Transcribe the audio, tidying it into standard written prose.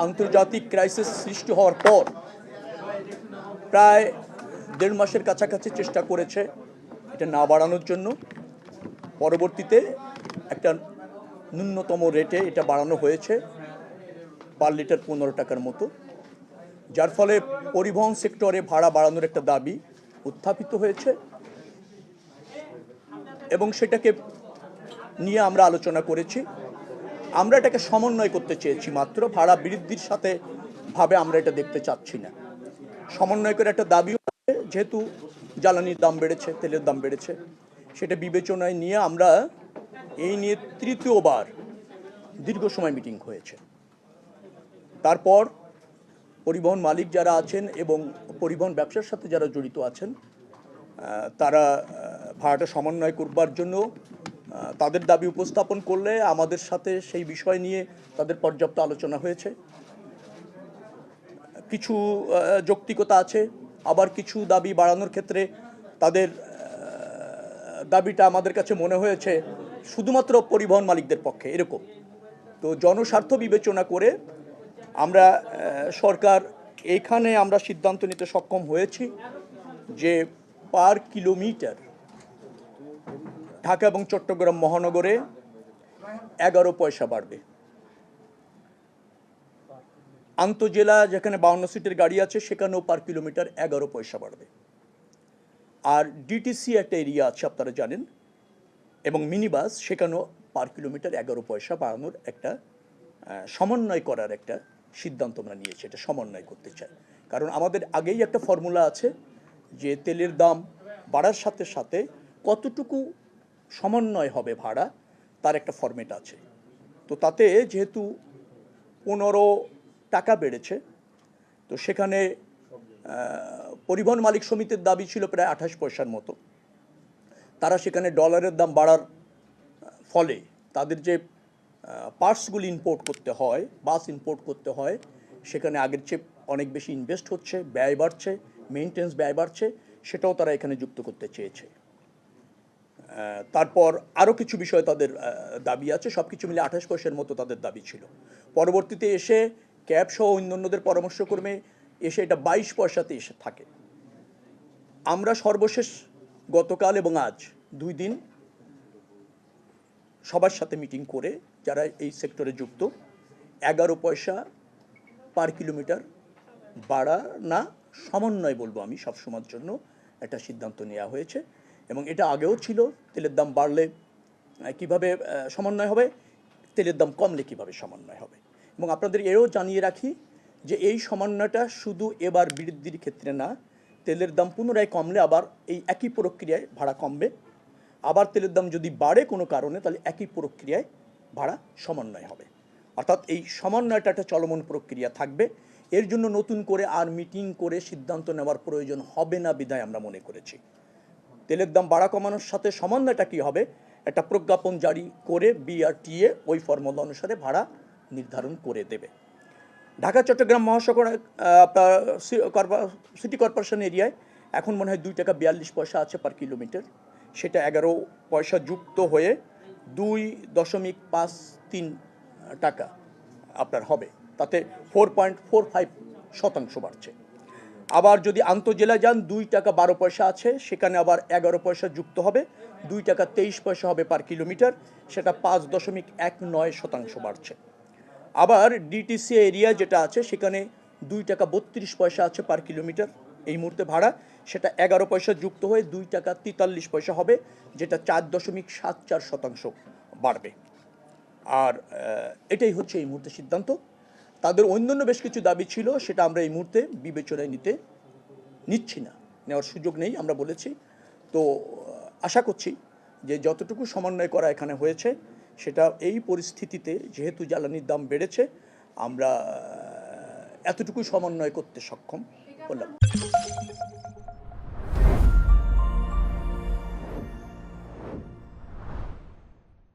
আন্তর্জাতিক ক্রাইসিস সৃষ্টি হওয়ার পর প্রায় 1.5 মাসের কাছাকাছি চেষ্টা করেছে এটা না বাড়ানোর জন্য। পরবর্তীতে একটা ন্যূনতম রেটে এটা বাড়ানো হয়েছে পার লিটার 15 টাকার মতো, যার ফলে পরিবহন সেক্টরে ভাড়া বাড়ানোর একটা দাবি উত্থাপিত হয়েছে এবং সেটাকে নিয়ে আমরা আলোচনা করেছি। আমরা এটাকে সমন্বয় করতে চেয়েছি মাত্র, ভাড়া বৃদ্ধির সাথে ভাবে আমরা এটা দেখতে চাচ্ছি না। সমন্বয় করে একটা দাবিও আছে, যেহেতু জ্বালানির দাম বেড়েছে, তেলের দাম বেড়েছে, সেটা বিবেচনায় নিয়ে আমরা এই নিয়ে তৃতীয়বার দীর্ঘ সময় মিটিং হয়েছে। তারপর পরিবহন মালিক যারা আছেন এবং পরিবহন ব্যবসার সাথে যারা জড়িত আছেন তারা ভাড়াটা সমন্বয় করবার জন্য তাদের দাবি উপস্থাপন করলে আমাদের সাথে সেই বিষয় নিয়ে তাদের পর্যাপ্ত আলোচনা হয়েছে। কিছু যৌক্তিকতা আছে, আবার কিছু দাবি বাড়ানোর ক্ষেত্রে তাদের দাবিটা আমাদের কাছে মনে হয়েছে শুধুমাত্র পরিবহন মালিকদের পক্ষে এরকম। তো জনস্বার্থ বিবেচনা করে আমরা সরকার এইখানে আমরা সিদ্ধান্ত নিতে সক্ষম হয়েছি যে পার কিলোমিটার ঢাকা এবং চট্টগ্রাম মহানগরে 11 পয়সা বাড়বে। আন্তজেলা যেখানে 52 সিটের গাড়ি আছে সেখানেও পার কিলোমিটার 11 পয়সা বাড়বে। আর ডিটিসি একটা এরিয়া আছে আপনারা জানেন, এবং মিনি বাস, সেখানেও পার কিলোমিটার 11 পয়সা বাড়ানোর একটা সমন্বয় করার একটা সিদ্ধান্ত আমরা নিয়েছি। এটা সমন্বয় করতে চাই, কারণ আমাদের আগেই একটা ফর্মুলা আছে যে তেলের দাম বাড়ার সাথে সাথে কতটুকু সমন্বয় হবে ভাড়া, তার একটা ফরম্যাট আছে। তো তাতে যেহেতু 15 টাকা বেড়েছে, তো সেখানে পরিবহন মালিক সমিতির দাবি ছিল প্রায় 28 পয়সার মতো। তারা সেখানে ডলারের দাম বাড়ার ফলে তাদের যে পার্টসগুলি ইম্পোর্ট করতে হয়, বাস ইম্পোর্ট করতে হয়, সেখানে আগের চেয়ে অনেক বেশি ইনভেস্ট হচ্ছে, ব্যয় বাড়ছে, মেইনটেন্স ব্যয় বাড়ছে, সেটাও তারা এখানে যুক্ত করতে চেয়েছে। তারপর আরও কিছু বিষয় তাদের দাবি আছে, সব কিছু মিলে 28 পয়সার মতো তাদের দাবি ছিল। পরবর্তীতে এসে ক্যাব সহ অন্যান্যদের পরামর্শক্রমে এসে এটা 22 পয়সাতে এসে থাকে। আমরা সর্বশেষ গতকাল এবং আজ 2 দিন সবার সাথে মিটিং করে যারা এই সেক্টরে যুক্ত 11 পয়সা পার কিলোমিটার বাড়া না সমন্বয় বলবো আমি সবসময়ের জন্য একটা সিদ্ধান্ত নেওয়া হয়েছে। এবং এটা আগেও ছিল, তেলের দাম বাড়লে কিভাবে সমন্বয় হবে, তেলের দাম কমলে কিভাবে সমন্বয় হবে। এবং আপনাদের এও জানিয়ে রাখি যে এই সমন্বয়টা শুধু এবার বৃদ্ধির ক্ষেত্রে না, তেলের দাম পুনরায় কমলে আবার এই একই প্রক্রিয়ায় ভাড়া কমবে, আবার তেলের দাম যদি বাড়ে কোনো কারণে তাহলে একই প্রক্রিয়ায় ভাড়া সমন্বয় হবে। অর্থাৎ এই সমন্বয়টা একটা চলমান প্রক্রিয়া থাকবে। এর জন্য নতুন করে আর মিটিং করে সিদ্ধান্ত নেওয়ার প্রয়োজন হবে না বিধায় আমরা মনে করেছি তেলের দাম বাড়া কমানোর সাথে সমন্বয়টা কী হবে, একটা প্রজ্ঞাপন জারি করে বিআরটিএ ওই ফর্মুলা অনুসারে ভাড়া নির্ধারণ করে দেবে। ঢাকা চট্টগ্রাম মহাসড়ক সিটি কর্পোরেশন এরিয়ায় এখন মনে হয় 2 টাকা 42 পয়সা আছে পার কিলোমিটার, সেটা 11 পয়সা যুক্ত হয়ে 2.53 টাকা আপনার হবে, তাতে 4.45% বাড়ছে। আবার যদি আন্তজেলা যান 2 টাকা 12 পয়সা আছে, সেখানে আবার 11 পয়সা যুক্ত হবে, 2 টাকা 23 পয়সা হবে পার কিলোমিটার, সেটা 5.19% বাড়ছে। আবার ডিটিসি এরিয়া যেটা আছে সেখানে 2 টাকা 32 পয়সা আছে পার কিলোমিটার এই মুহূর্তে ভাড়া, সেটা 11 পয়সা যুক্ত হয়ে 2 টাকা 43 পয়সা হবে, যেটা 4.74% বাড়বে। আর এটাই হচ্ছে এই মুহূর্তে সিদ্ধান্ত। তাদের অন্যান্য বেশ কিছু দাবি ছিল, সেটা আমরা এই মুহূর্তে বিবেচনায় নিচ্ছি না, নেওয়ার সুযোগ নেই আমরা বলেছি। তো আশা করছি যে যতটুকু সমন্বয় করা এখানে হয়েছে সেটা এই পরিস্থিতিতে, যেহেতু জ্বালানির দাম বেড়েছে, আমরা এতটুকু সমন্বয় করতে সক্ষম হলাম।